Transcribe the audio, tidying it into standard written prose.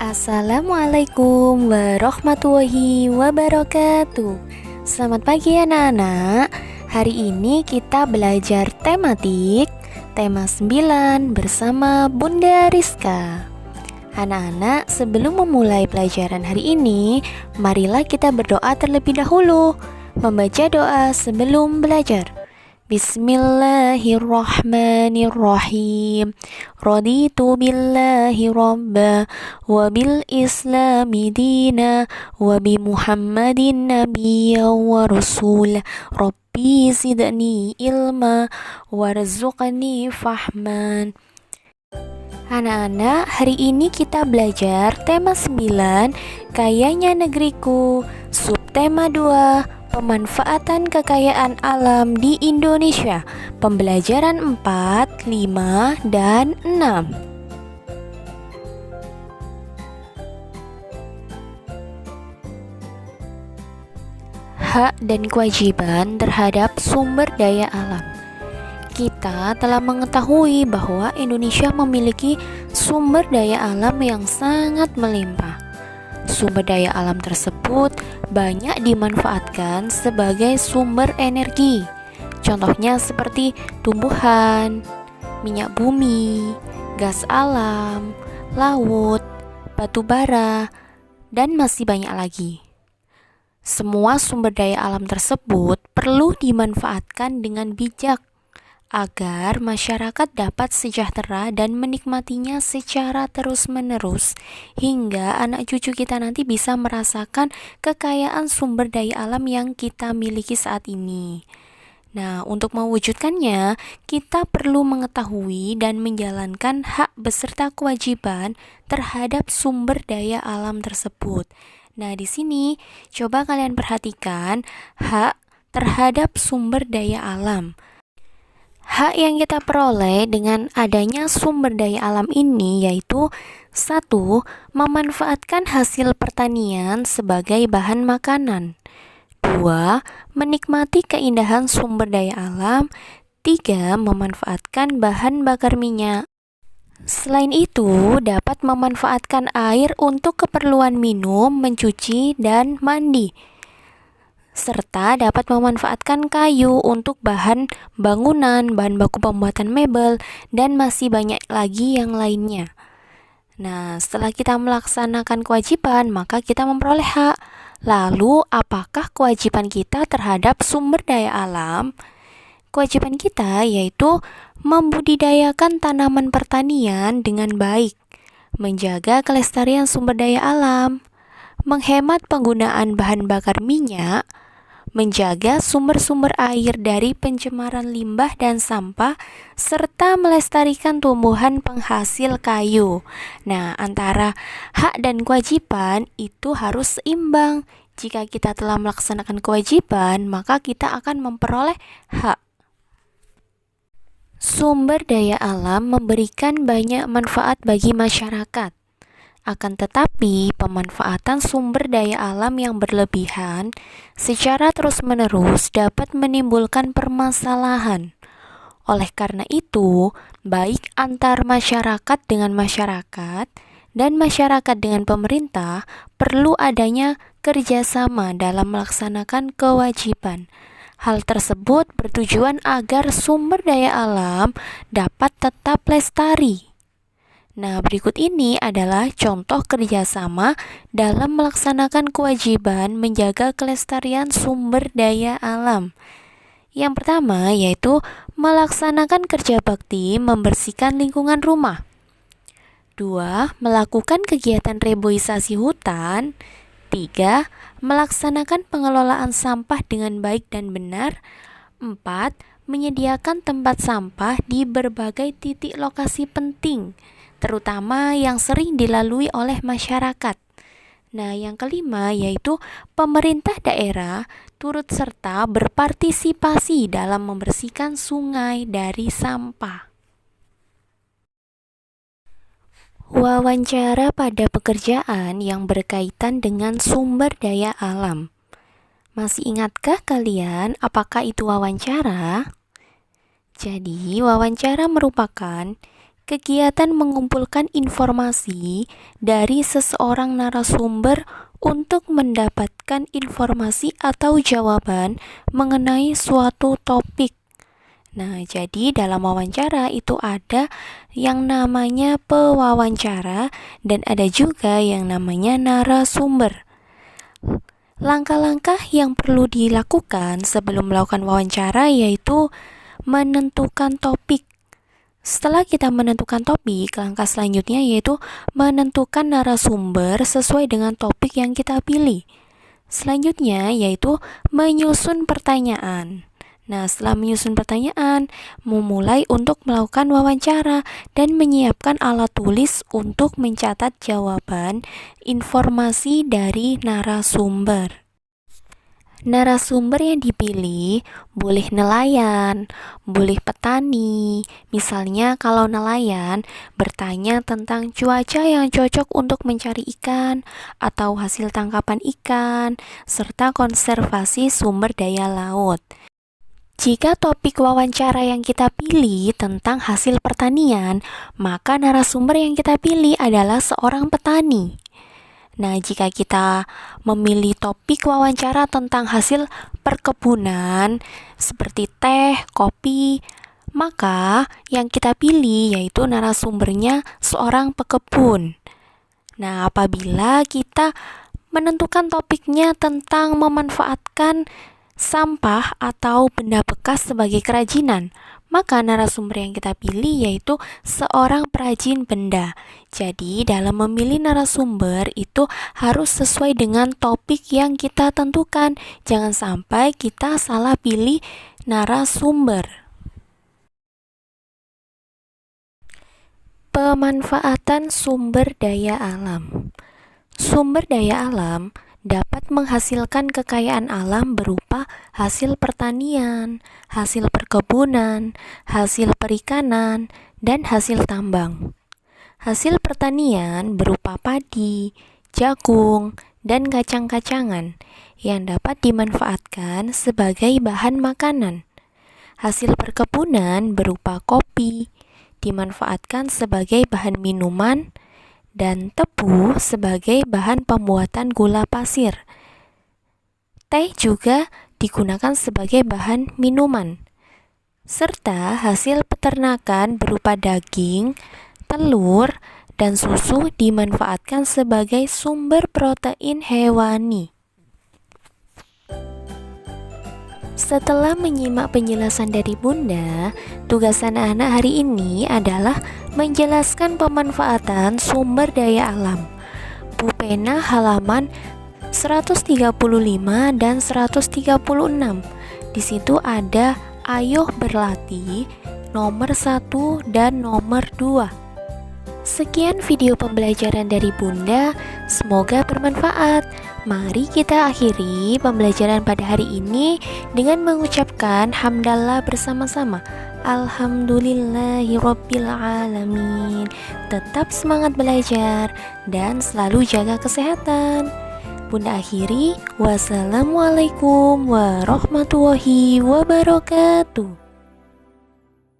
Assalamualaikum warahmatullahi wabarakatuh. Selamat pagi anak-anak. Hari ini kita belajar tematik tema 9 bersama Bunda Rizka. Anak-anak, sebelum memulai pelajaran hari ini, marilah kita berdoa terlebih dahulu. Membaca doa sebelum belajar. Bismillahirrahmanirrahim. Raditu billahi rabba wa bil islami dina wa bi Muhammadin nabiyya wa rasul. Rabbi zidni ilma warzuqni fahman. Anak-anak, hari ini kita belajar tema 9, Kayanya Negeriku, subtema 2, Pemanfaatan kekayaan alam di Indonesia. Pembelajaran 4, 5, dan 6. Hak dan kewajiban terhadap sumber daya alam. Kita telah mengetahui bahwa Indonesia memiliki sumber daya alam yang sangat melimpah. Sumber daya alam tersebut banyak dimanfaatkan sebagai sumber energi. Contohnya seperti tumbuhan, minyak bumi, gas alam, laut, batu bara, dan masih banyak lagi. Semua sumber daya alam tersebut perlu dimanfaatkan dengan bijak agar masyarakat dapat sejahtera dan menikmatinya secara terus-menerus hingga anak cucu kita nanti bisa merasakan kekayaan sumber daya alam yang kita miliki saat ini. Nah, untuk mewujudkannya, kita perlu mengetahui dan menjalankan hak beserta kewajiban terhadap sumber daya alam tersebut. Nah, di sini coba kalian perhatikan hak terhadap sumber daya alam. Hak yang kita peroleh dengan adanya sumber daya alam ini yaitu 1. Memanfaatkan hasil pertanian sebagai bahan makanan. 2. Menikmati keindahan sumber daya alam. 3. Memanfaatkan bahan bakar minyak. Selain itu, dapat memanfaatkan air untuk keperluan minum, mencuci, dan mandi, serta dapat memanfaatkan kayu untuk bahan bangunan, bahan baku pembuatan mebel, dan masih banyak lagi yang lainnya. Nah, setelah kita melaksanakan kewajiban, maka kita memperoleh hak. Lalu, apakah kewajiban kita terhadap sumber daya alam? Kewajiban kita yaitu membudidayakan tanaman pertanian dengan baik, menjaga kelestarian sumber daya alam, menghemat penggunaan bahan bakar minyak, menjaga sumber-sumber air dari pencemaran limbah dan sampah, serta melestarikan tumbuhan penghasil kayu. Nah, antara hak dan kewajiban itu harus seimbang. Jika kita telah melaksanakan kewajiban, maka kita akan memperoleh hak. Sumber daya alam memberikan banyak manfaat bagi masyarakat. Akan tetapi, pemanfaatan sumber daya alam yang berlebihan secara terus-menerus dapat menimbulkan permasalahan. Oleh karena itu, baik antar masyarakat dengan masyarakat dan masyarakat dengan pemerintah perlu adanya kerjasama dalam melaksanakan kewajiban. Hal tersebut bertujuan agar sumber daya alam dapat tetap lestari. Nah, berikut ini adalah contoh kerjasama dalam melaksanakan kewajiban menjaga kelestarian sumber daya alam. Yang pertama yaitu melaksanakan kerja bakti membersihkan lingkungan rumah. 2. Melakukan kegiatan reboisasi hutan. 3. Melaksanakan pengelolaan sampah dengan baik dan benar. 4. Menyediakan tempat sampah di berbagai titik lokasi penting, terutama yang sering dilalui oleh masyarakat. Nah, yang kelima yaitu pemerintah daerah turut serta berpartisipasi dalam membersihkan sungai dari sampah. Wawancara pada pekerjaan yang berkaitan dengan sumber daya alam. Masih ingatkah kalian apakah itu wawancara? Jadi, wawancara merupakan kegiatan mengumpulkan informasi dari seseorang narasumber untuk mendapatkan informasi atau jawaban mengenai suatu topik. Nah, jadi dalam wawancara itu ada yang namanya pewawancara dan ada juga yang namanya narasumber. Langkah-langkah yang perlu dilakukan sebelum melakukan wawancara yaitu menentukan topik. Setelah kita menentukan topik, langkah selanjutnya yaitu menentukan narasumber sesuai dengan topik yang kita pilih. Selanjutnya yaitu menyusun pertanyaan. Nah, setelah menyusun pertanyaan, memulai untuk melakukan wawancara dan menyiapkan alat tulis untuk mencatat jawaban informasi dari narasumber. Narasumber yang dipilih boleh nelayan, boleh petani. Misalnya kalau nelayan bertanya tentang cuaca yang cocok untuk mencari ikan atau hasil tangkapan ikan, serta konservasi sumber daya laut. Jika topik wawancara yang kita pilih tentang hasil pertanian, maka narasumber yang kita pilih adalah seorang petani. Nah, jika kita memilih topik wawancara tentang hasil perkebunan seperti teh, kopi, maka yang kita pilih yaitu narasumbernya seorang pekebun. Nah, apabila kita menentukan topiknya tentang memanfaatkan sampah atau benda bekas sebagai kerajinan, maka narasumber yang kita pilih yaitu seorang perajin benda. Jadi dalam memilih narasumber itu harus sesuai dengan topik yang kita tentukan. Jangan sampai kita salah pilih narasumber. Pemanfaatan sumber daya alam. Sumber daya alam dapat menghasilkan kekayaan alam berupa hasil pertanian, hasil perkebunan, hasil perikanan, dan hasil tambang. Hasil pertanian berupa padi, jagung, dan kacang-kacangan yang dapat dimanfaatkan sebagai bahan makanan. Hasil perkebunan berupa kopi, dimanfaatkan sebagai bahan minuman, dan tebu sebagai bahan pembuatan gula pasir. Teh juga digunakan sebagai bahan minuman. Serta hasil peternakan berupa daging, telur, dan susu dimanfaatkan sebagai sumber protein hewani. Setelah menyimak penjelasan dari Bunda, tugas anak-anak hari ini adalah menjelaskan pemanfaatan sumber daya alam. Pupena halaman 135 dan 136. Di situ ada ayo berlatih nomor 1 dan nomor 2. Sekian video pembelajaran dari Bunda, semoga bermanfaat. Mari kita akhiri pembelajaran pada hari ini dengan mengucapkan hamdalah bersama-sama. Alhamdulillahirabbil alamin. Tetap semangat belajar dan selalu jaga kesehatan. Bunda akhiri, wassalamualaikum warahmatullahi wabarakatuh.